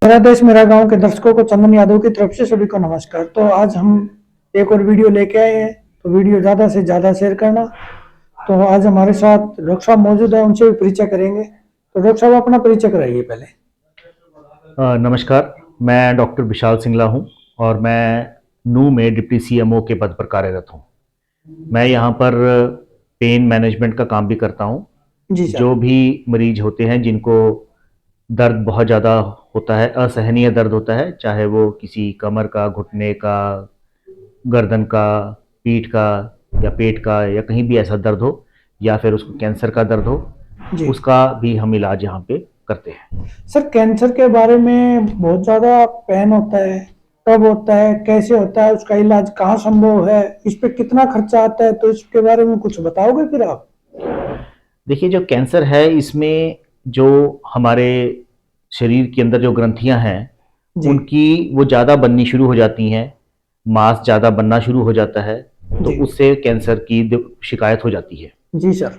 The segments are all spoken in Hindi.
मेरा देश मेरा गांव के दर्शकों को चंदन यादव की तरफ से सभी को नमस्कार। तो आज हम एक और वीडियो लेके आए हैं, तो वीडियो ज़्यादा से ज़्यादा शेयर करना। तो आज हमारे साथ डॉक्टर साहब मौजूद है, उनसे भी परिचय करेंगे। तो डॉक्टर साहब अपना परिचय कराइए पहले। नमस्कार। मैं डॉक्टर विशाल सिंगला हूं और मैं नू में डिप्टी सीएमओ के पद पर कार्यरत हूं। मैं यहां पर पेन मैनेजमेंट का काम भी करता हूं। जी सर। जो भी मरीज होते हैं जिनको दर्द बहुत ज़्यादा होता है, असहनीय दर्द होता है, चाहे वो किसी कमर का, घुटने का, गर्दन का, पीठ का या पेट का या कहीं भी ऐसा दर्द हो, या फिर उसको कैंसर का दर्द हो, जी उसका भी हम इलाज यहाँ पे करते हैं। सर, कैंसर के बारे में बहुत ज़्यादा पेन होता है, कब होता है, कैसे होता है, उसका इलाज कहाँ संभव है, इस पे कितना खर्चा आता है, तो इसके बारे में कुछ बताओगे फिर आप? देखिए, जो कैंसर है इसमें जो हमारे शरीर के अंदर जो ग्रंथियां हैं जी उनकी वो ज़्यादा बननी शुरू हो जाती हैं, मांस ज़्यादा बनना शुरू हो जाता है, तो जी उससे कैंसर की शिकायत हो जाती है। जी सर।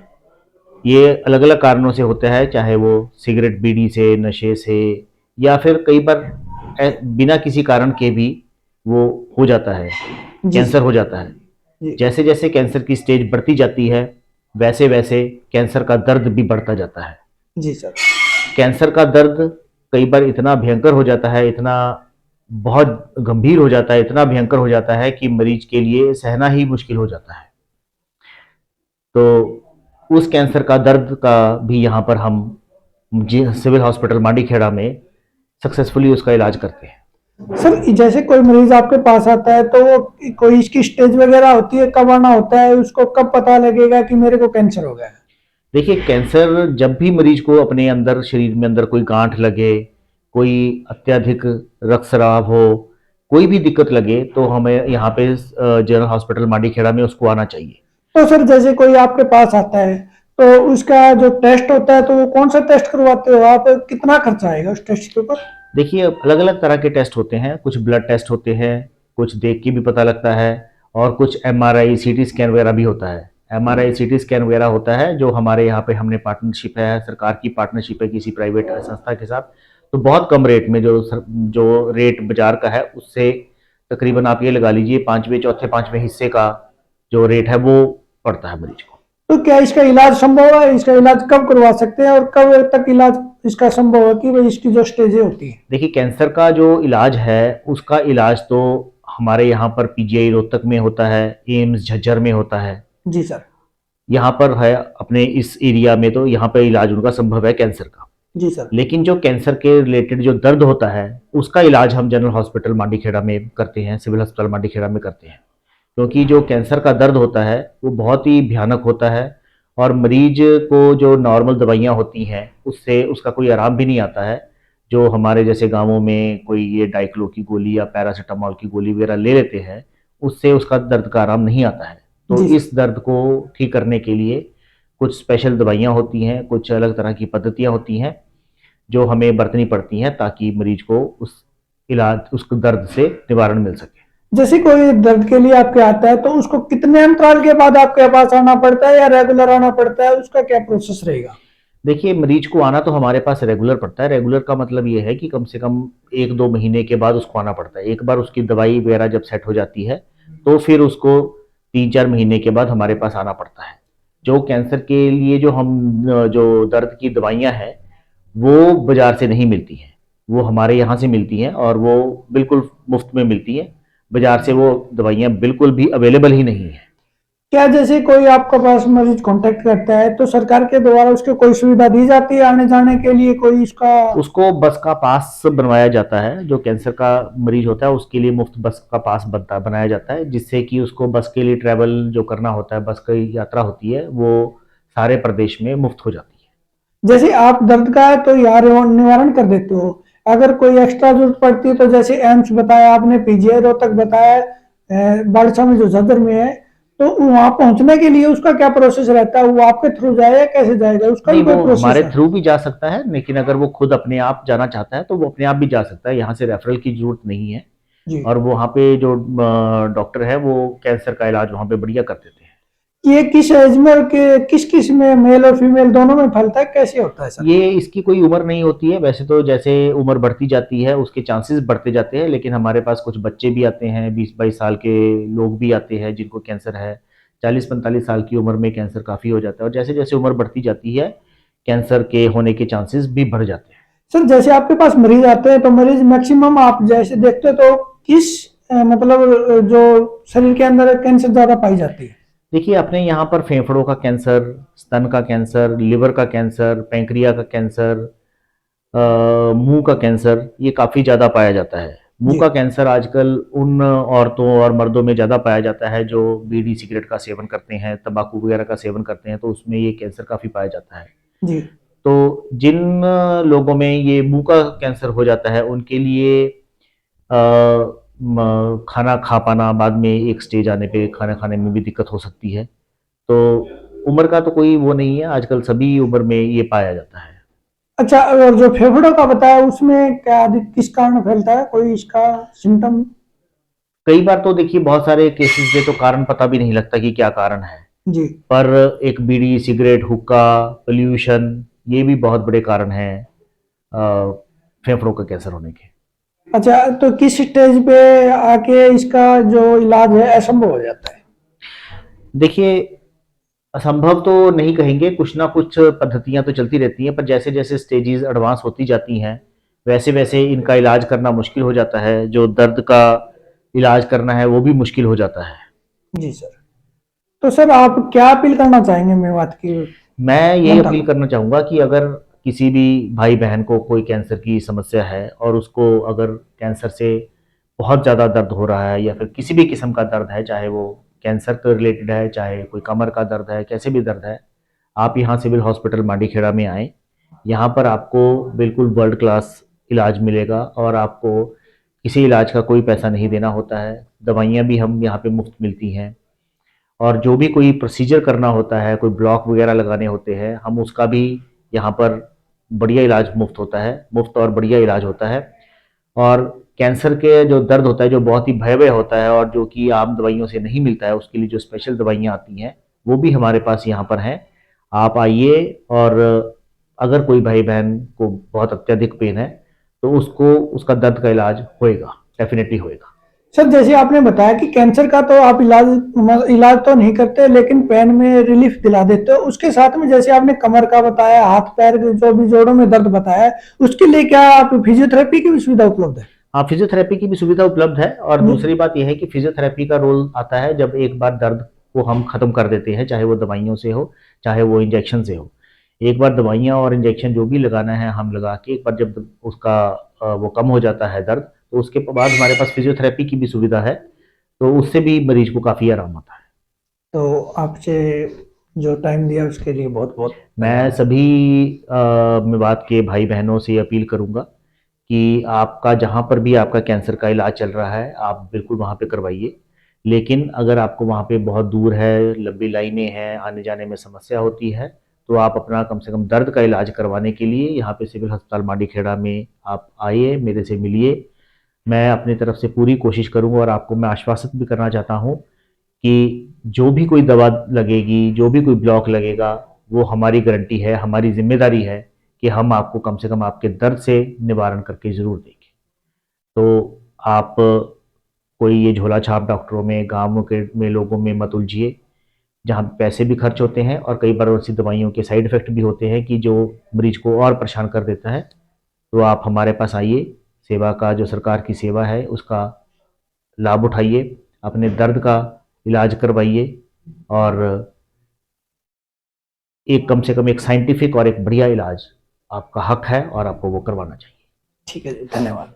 ये अलग अलग कारणों से होता है, चाहे वो सिगरेट बीड़ी से, नशे से, या फिर कई बार बिना किसी कारण के भी वो हो जाता है, जी कैंसर सर। हो जाता है। जी जैसे जैसे कैंसर की स्टेज बढ़ती जाती है वैसे वैसे कैंसर का दर्द भी बढ़ता जाता है। जी सर। कैंसर का दर्द कई बार इतना भयंकर हो जाता है, इतना बहुत गंभीर हो जाता है, इतना भयंकर हो जाता है कि मरीज के लिए सहना ही मुश्किल हो जाता है। तो उस कैंसर का दर्द का भी यहाँ पर हम सिविल हॉस्पिटल मांडीखेड़ा में सक्सेसफुली उसका इलाज करते हैं। सर, जैसे कोई मरीज आपके पास आता है तो वो कोई इसकी स्टेज वगैरह होती है, कब आना होता है, उसको कब पता लगेगा कि मेरे को कैंसर हो गया है? देखिए, कैंसर जब भी मरीज को अपने अंदर, शरीर में अंदर कोई गांठ लगे, कोई अत्यधिक रक्तस्राव हो, कोई भी दिक्कत लगे, तो हमें यहाँ पे जनरल हॉस्पिटल मांडीखेड़ा में उसको आना चाहिए। तो सर, जैसे कोई आपके पास आता है तो उसका जो टेस्ट होता है तो वो कौन सा टेस्ट करवाते हो आप? कितना खर्चा आएगा उस टेस्ट के ऊपर? देखिए, अलग अलग तरह के टेस्ट होते हैं, कुछ ब्लड टेस्ट होते हैं, कुछ देख के भी पता लगता है, और कुछ एमआरआई सीटी स्कैन वगैरह भी होता है। एमआरआई सीटी स्कैन वगैरह होता है जो हमारे यहाँ पे हमने पार्टनरशिप है, सरकार की पार्टनरशिप है किसी प्राइवेट संस्था के साथ। तो बहुत कम रेट में, जो रेट बाजार का है उससे तकरीबन आप ये लगा लीजिए पाँचवें चौथे पाँचवें हिस्से का जो रेट है वो पड़ता है मरीज को। तो क्या इसका इलाज संभव है? इसका इलाज कब करवा सकते हैं और कब तक इलाज इसका संभव है कि भाई इसकी जो स्टेजें होती है? देखिए, कैंसर का जो इलाज है उसका इलाज तो हमारे यहाँ पर पीजीआई रोहतक में होता है, एम्स झज्जर में होता है। जी सर। यहाँ पर है अपने इस एरिया में, तो यहाँ पे इलाज उनका संभव है कैंसर का। जी सर। लेकिन जो कैंसर के रिलेटेड जो दर्द होता है उसका इलाज हम जनरल हॉस्पिटल मांडीखेड़ा में करते हैं, सिविल अस्पताल मांडीखेड़ा में करते हैं। क्योंकि जो कैंसर का दर्द होता है वो बहुत ही भयानक होता है, और मरीज को जो नॉर्मल दवाइयाँ होती हैं उससे उसका कोई आराम भी नहीं आता है। जो हमारे जैसे गांवों में कोई ये डाइक्लो की गोली या पैरासीटामोल की गोली वगैरह ले लेते हैं, उससे उसका दर्द का आराम नहीं आता है। तो जी सर। इस दर्द को ठीक करने के लिए कुछ स्पेशल दवाइयाँ होती हैं, कुछ अलग तरह की पद्धतियाँ होती हैं जो हमें बरतनी पड़ती हैं ताकि मरीज को उस दर्द से निवारण मिल सके। जैसे कोई दर्द के लिए आपके आता है तो उसको कितने अंतराल के बाद आपके पास आना पड़ता है या रेगुलर आना पड़ता है? उसका क्या प्रोसेस रहेगा? देखिए, मरीज को आना तो हमारे पास रेगुलर पड़ता है। रेगुलर का मतलब ये है कि कम से कम 1-2 महीने के बाद उसको आना पड़ता है। एक बार उसकी दवाई वगैरह जब सेट हो जाती है तो फिर उसको 3-4 महीने के बाद हमारे पास आना पड़ता है। जो कैंसर के लिए जो दर्द की दवाइयाँ हैं वो बाजार से नहीं मिलती हैं, वो हमारे यहाँ से मिलती हैं, और वो बिल्कुल मुफ्त में मिलती हैं। बाजार से वो दवाइयाँ बिल्कुल भी अवेलेबल ही नहीं है। क्या जैसे कोई आपके पास मरीज कांटेक्ट करता है तो सरकार के द्वारा उसको कोई सुविधा दी जाती है आने जाने के लिए, कोई इसका? उसको बस का पास बनवाया जाता है। जो कैंसर का मरीज होता है उसके लिए मुफ्त बस का पास बनाया जाता है, जिससे कि उसको बस के लिए ट्रैवल जो करना होता है, बस की यात्रा होती है, वो सारे प्रदेश में मुफ्त हो जाती है। जैसे आप दर्द का है तो यार निवारण कर देते हो, अगर कोई एक्स्ट्रा जरूरत पड़ती है तो जैसे एम्स बताया आपने, पीजीआई रोहतक बताया, बालसा में जो सदर में है, तो वहां पहुंचने के लिए उसका क्या प्रोसेस रहता है? वो आपके थ्रू जाएगा, कैसे जाएगा, उसका भी नहीं, कोई वो प्रोसेस हमारे है? थ्रू भी जा सकता है, लेकिन अगर वो खुद अपने आप जाना चाहता है तो वो अपने आप भी जा सकता है, यहाँ से रेफरल की जरूरत नहीं है। जी। और वहाँ पे जो डॉक्टर है वो कैंसर का इलाज वहाँ पे बढ़िया कर देते हैं। ये किस एज में और किस किस में, मेल और फीमेल दोनों में फैलता है, कैसे होता है सर? ये इसकी कोई उम्र नहीं होती है, वैसे तो जैसे उम्र बढ़ती जाती है उसके चांसेस बढ़ते जाते हैं, लेकिन हमारे पास कुछ बच्चे भी आते हैं, 20-22 साल के लोग भी आते हैं जिनको कैंसर है। 40-45 साल की उम्र में कैंसर काफ़ी हो जाता है, और जैसे जैसे उम्र बढ़ती जाती है कैंसर के होने के चांसेस भी बढ़ जाते हैं। सर जैसे आपके पास मरीज आते हैं तो मरीज मैक्सिमम आप जैसे देखते हो तो किस मतलब जो शरीर के अंदर कैंसर ज्यादा पाई जाती है? देखिए, अपने यहाँ पर फेफड़ों का कैंसर, स्तन का कैंसर, लिवर का कैंसर, पैंक्रिया का कैंसर, मुंह का कैंसर, ये काफ़ी ज़्यादा पाया जाता है। मुंह जी। का कैंसर आजकल उन औरतों और मर्दों में ज़्यादा पाया जाता है जो बीड़ी सिगरेट का सेवन करते हैं, तंबाकू वगैरह का सेवन करते हैं, तो उसमें ये कैंसर काफ़ी पाया जाता है। जी। तो जिन लोगों में ये मुंह का कैंसर हो जाता है उनके लिए खाना खा पाना बाद में एक स्टेज आने पे खाना खाने में भी दिक्कत हो सकती है। तो उम्र का तो कोई वो नहीं है, आजकल सभी उम्र में ये पाया जाता है। अच्छा, और जो फेफड़ों का बताया उसमें क्या किस कारण फैलता है, कोई इसका सिम्टम? कई बार तो देखिए बहुत सारे केसेस में तो कारण पता भी नहीं लगता कि क्या कारण है, जी। पर एक बीड़ी सिगरेट हुक्का पोल्यूशन ये भी बहुत बड़े कारण हैं फेफड़ों का कैंसर होने के। अच्छा, तो किस स्टेज पे आके इसका जो इलाज है असंभव हो जाता है? देखिए, असंभव तो नहीं कहेंगे, कुछ ना कुछ पद्धतियां तो चलती रहती हैं, पर जैसे जैसे स्टेजेस एडवांस होती जाती हैं वैसे वैसे इनका इलाज करना मुश्किल हो जाता है, जो दर्द का इलाज करना है वो भी मुश्किल हो जाता है। जी सर। तो सर आप क्या अपील करना चाहेंगे मेवात की मैं यही जनता अपील को? करना चाहूँगा कि अगर किसी भी भाई बहन को कोई कैंसर की समस्या है और उसको अगर कैंसर से बहुत ज़्यादा दर्द हो रहा है या फिर किसी भी किस्म का दर्द है, चाहे वो कैंसर के रिलेटेड है, चाहे कोई कमर का दर्द है, कैसे भी दर्द है, आप यहाँ सिविल हॉस्पिटल मांडीखेड़ा में आएँ। यहाँ पर आपको बिल्कुल वर्ल्ड क्लास इलाज मिलेगा और आपको किसी इलाज का कोई पैसा नहीं देना होता है। दवाइयाँ भी हम यहाँ पे मुफ्त मिलती हैं, और जो भी कोई प्रोसीजर करना होता है, कोई ब्लॉक वगैरह लगाने होते हैं, हम उसका भी यहाँ पर बढ़िया इलाज मुफ्त होता है, मुफ्त और बढ़िया इलाज होता है। और कैंसर के जो दर्द होता है जो बहुत ही भयावह होता है और जो कि आम दवाइयों से नहीं मिलता है, उसके लिए जो स्पेशल दवाइयाँ आती हैं वो भी हमारे पास यहाँ पर हैं। आप आइए, और अगर कोई भाई बहन को बहुत अत्यधिक पेन है तो उसको उसका दर्द का इलाज होएगा, डेफिनेटली होएगा। सर जैसे आपने बताया कि कैंसर का तो आप इलाज तो नहीं करते लेकिन पेन में रिलीफ दिला देते हो, उसके साथ में जैसे आपने कमर का बताया, हाथ पैर के जो भी जोड़ों में दर्द बताया, उसके लिए क्या आप फिजियोथेरेपी की भी सुविधा उपलब्ध है? हाँ, फिजियोथेरेपी की भी सुविधा उपलब्ध है, और जी। दूसरी बात यह है कि फिजियोथेरेपी का रोल आता है जब एक बार दर्द को हम खत्म कर देते हैं, चाहे वो दवाइयों से हो, चाहे वो इंजेक्शन से हो। एक बार दवाइयाँ और इंजेक्शन जो भी लगाना है हम लगा के, एक बार जब उसका वो कम हो जाता है दर्द, तो उसके बाद हमारे पास फिजियोथेरेपी की भी सुविधा है, तो उससे भी मरीज को काफ़ी आराम आता है। तो आपसे जो टाइम दिया उसके लिए बहुत बहुत मैं धन्यवाद। सभी मेवात के भाई बहनों से अपील करूंगा कि आपका जहाँ पर भी आपका कैंसर का इलाज चल रहा है आप बिल्कुल वहाँ पे करवाइए। लेकिन अगर आपको वहाँ पे बहुत दूर है, लंबी लाइनें हैं, आने जाने में समस्या होती है, तो आप अपना कम से कम दर्द का इलाज करवाने के लिए यहाँ पे सिविल अस्पताल मांडीखेड़ा में आप आइए, मेरे से मिलिए। मैं अपनी तरफ से पूरी कोशिश करूँगा, और आपको मैं आश्वासित भी करना चाहता हूँ कि जो भी कोई दवा लगेगी, जो भी कोई ब्लॉक लगेगा, वो हमारी गारंटी है, हमारी ज़िम्मेदारी है कि हम आपको कम से कम आपके दर्द से निवारण करके ज़रूर देंगे। तो आप कोई ये झोला-छाप डॉक्टरों में, गाँवों के में लोगों में मत उलझिए, जहाँ पैसे भी खर्च होते हैं और कई बार ऐसी दवाइयों के साइड इफ़ेक्ट भी होते हैं कि जो मरीज को और परेशान कर देता है। तो आप हमारे पास आइए, सेवा का जो सरकार की सेवा है उसका लाभ उठाइए, अपने दर्द का इलाज करवाइए, और एक कम से कम एक साइंटिफिक और एक बढ़िया इलाज आपका हक है और आपको वो करवाना चाहिए। ठीक है जी, धन्यवाद।